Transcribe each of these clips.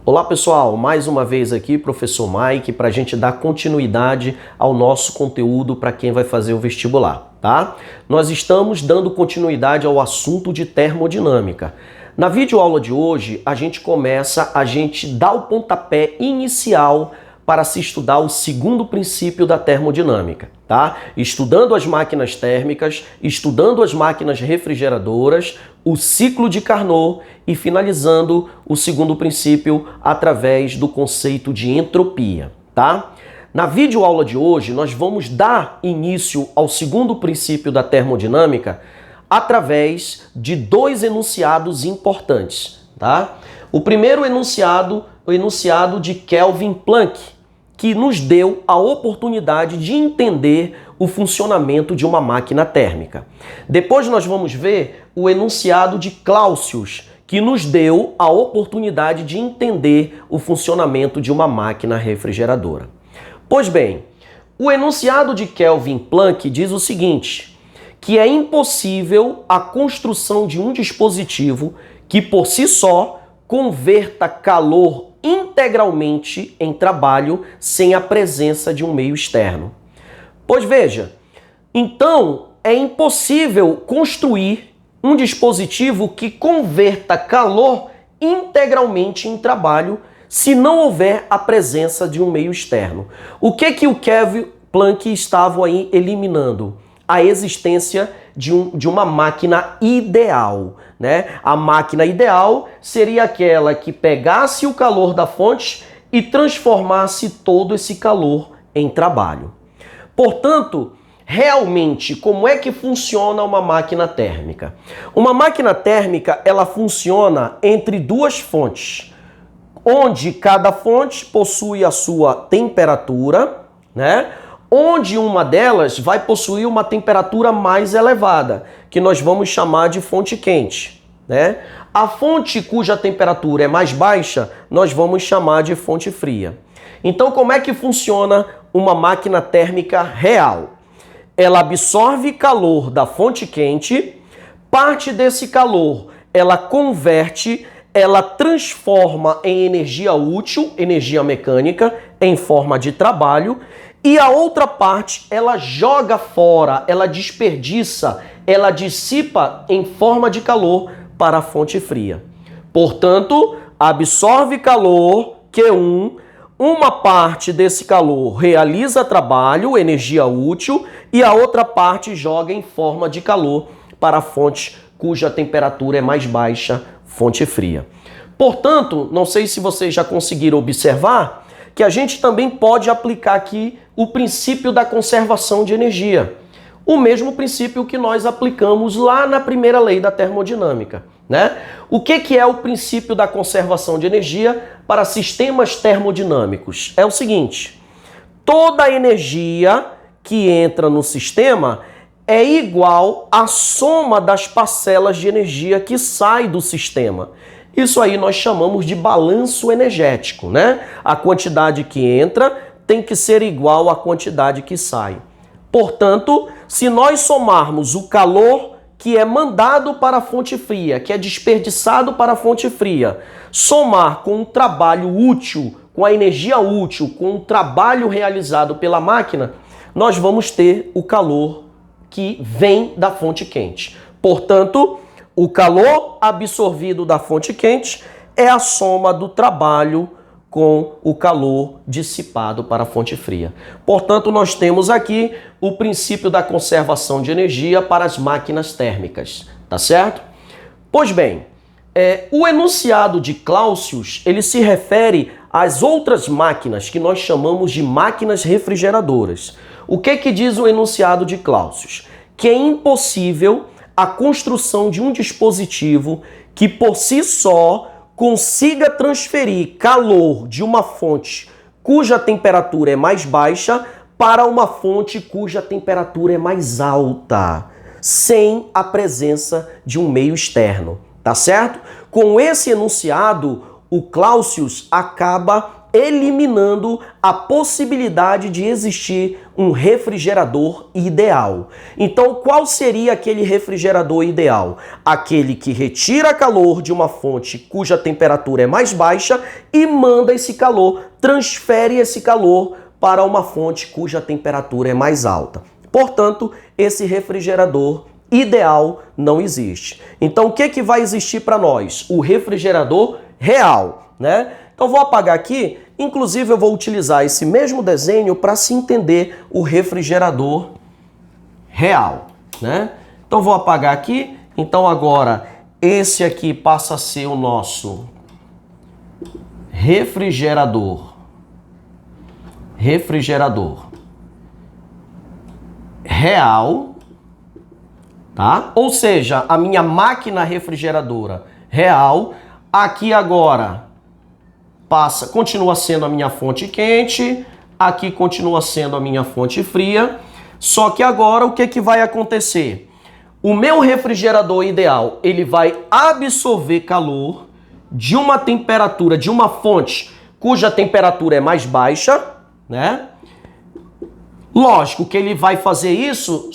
Olá pessoal, mais uma vez aqui, professor Mike, para a gente dar continuidade ao nosso conteúdo para quem vai fazer o vestibular, tá? Nós estamos dando continuidade ao assunto de termodinâmica. Na videoaula de hoje, a gente dá o pontapé inicial para se estudar o segundo princípio da termodinâmica, tá? Estudando as máquinas térmicas, estudando as máquinas refrigeradoras, o ciclo de Carnot e finalizando o segundo princípio através do conceito de entropia, tá? Na videoaula de hoje, nós vamos dar início ao segundo princípio da termodinâmica através de dois enunciados importantes, tá? O primeiro enunciado, o enunciado de Kelvin Planck, que nos deu a oportunidade de entender o funcionamento de uma máquina térmica. Depois nós vamos ver o enunciado de Clausius, que nos deu a oportunidade de entender o funcionamento de uma máquina refrigeradora. Pois bem, o enunciado de Kelvin Planck diz o seguinte, que é impossível a construção de um dispositivo que por si só converta calor integralmente em trabalho sem a presença de um meio externo. Pois veja, então é impossível construir um dispositivo que converta calor integralmente em trabalho se não houver a presença de um meio externo. O que o Kelvin Planck estava aí eliminando? A existência de uma máquina ideal, né? A máquina ideal seria aquela que pegasse o calor da fonte e transformasse todo esse calor em trabalho. Portanto, realmente, como é que funciona uma máquina térmica? Uma máquina térmica, ela funciona entre duas fontes, onde cada fonte possui a sua temperatura, né? Onde uma delas vai possuir uma temperatura mais elevada, que nós vamos chamar de fonte quente, né? A fonte cuja temperatura é mais baixa, nós vamos chamar de fonte fria. Então, como é que funciona uma máquina térmica real? Ela absorve calor da fonte quente, parte desse calor ela converte, ela transforma em energia útil, energia mecânica, em forma de trabalho, e a outra parte ela joga fora, ela desperdiça, ela dissipa em forma de calor para a fonte fria. Portanto, absorve calor, Q1, uma parte desse calor realiza trabalho, energia útil, e a outra parte joga em forma de calor para a fonte cuja temperatura é mais baixa, fonte fria. Portanto, não sei se vocês já conseguiram observar que a gente também pode aplicar aqui o princípio da conservação de energia. O mesmo princípio que nós aplicamos lá na primeira lei da termodinâmica, né? O que é o princípio da conservação de energia para sistemas termodinâmicos? É o seguinte, toda a energia que entra no sistema é igual à soma das parcelas de energia que sai do sistema. Isso aí nós chamamos de balanço energético, né? A quantidade que entra tem que ser igual à quantidade que sai. Portanto, se nós somarmos o calor que é mandado para a fonte fria, que é desperdiçado para a fonte fria, somar com o trabalho útil, com a energia útil, com o trabalho realizado pela máquina, nós vamos ter o calor que vem da fonte quente. Portanto, o calor absorvido da fonte quente é a soma do trabalho com o calor dissipado para a fonte fria. Portanto, nós temos aqui o princípio da conservação de energia para as máquinas térmicas, tá certo? Pois bem, o enunciado de Clausius, ele se refere às outras máquinas que nós chamamos de máquinas refrigeradoras. O que diz o enunciado de Clausius? Que é impossível a construção de um dispositivo que por si só consiga transferir calor de uma fonte cuja temperatura é mais baixa para uma fonte cuja temperatura é mais alta, sem a presença de um meio externo, tá certo? Com esse enunciado, o Clausius acaba eliminando a possibilidade de existir um refrigerador ideal. Então, qual seria aquele refrigerador ideal? Aquele que retira calor de uma fonte cuja temperatura é mais baixa e manda esse calor, transfere esse calor para uma fonte cuja temperatura é mais alta. Portanto, esse refrigerador ideal não existe. Então, o que vai existir para nós? O refrigerador real, né? Então, vou apagar aqui. Inclusive, eu vou utilizar esse mesmo desenho para se entender o refrigerador real, né? Então, vou apagar aqui. Então, agora, esse aqui passa a ser o nosso refrigerador real, tá? Ou seja, a minha máquina refrigeradora real, aqui agora continua sendo a minha fonte quente, aqui continua sendo a minha fonte fria, só que agora o que vai acontecer? O meu refrigerador ideal, ele vai absorver calor de uma temperatura, de uma fonte cuja temperatura é mais baixa, né? Lógico que ele vai fazer isso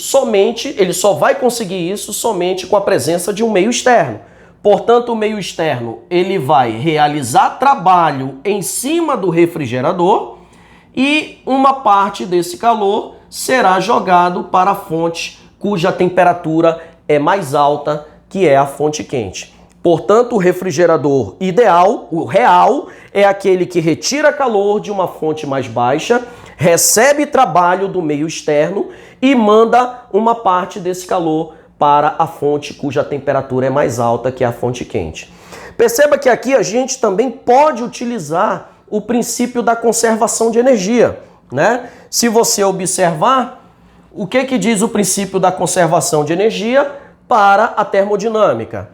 ele só vai conseguir isso somente com a presença de um meio externo. Portanto, o meio externo, ele vai realizar trabalho em cima do refrigerador e uma parte desse calor será jogado para a fonte cuja temperatura é mais alta, que é a fonte quente. Portanto, o refrigerador ideal, o real, é aquele que retira calor de uma fonte mais baixa, recebe trabalho do meio externo e manda uma parte desse calor para a fonte cuja temperatura é mais alta, que é a fonte quente. Perceba que aqui a gente também pode utilizar o princípio da conservação de energia, né? Se você observar, o que diz o princípio da conservação de energia para a termodinâmica?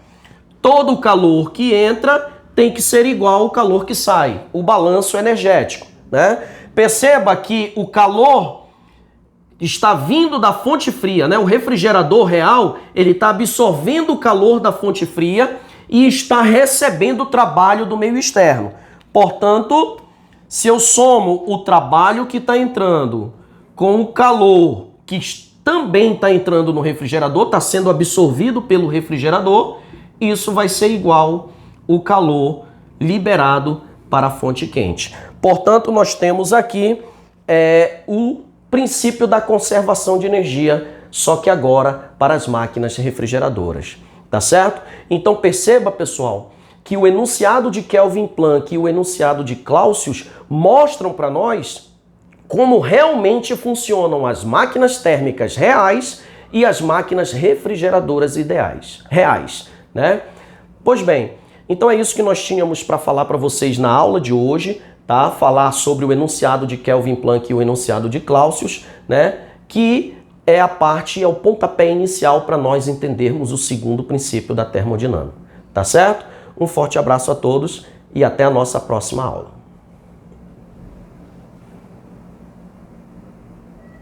Todo o calor que entra tem que ser igual ao calor que sai, o balanço energético, né? Perceba que o calor está vindo da fonte fria, né? O refrigerador real, ele está absorvendo o calor da fonte fria e está recebendo o trabalho do meio externo. Portanto, se eu somo o trabalho que está entrando com o calor que também está entrando no refrigerador, está sendo absorvido pelo refrigerador, isso vai ser igual ao calor liberado para a fonte quente. Portanto, nós temos aqui o princípio da conservação de energia, só que agora para as máquinas refrigeradoras, tá certo? Então perceba, pessoal, que o enunciado de Kelvin Planck e o enunciado de Clausius mostram para nós como realmente funcionam as máquinas térmicas reais e as máquinas refrigeradoras reais, né? Pois bem, então é isso que nós tínhamos para falar para vocês na aula de hoje, tá? Falar sobre o enunciado de Kelvin Planck e o enunciado de Clausius, né? Que é o pontapé inicial para nós entendermos o segundo princípio da termodinâmica, tá certo? Um forte abraço a todos e até a nossa próxima aula.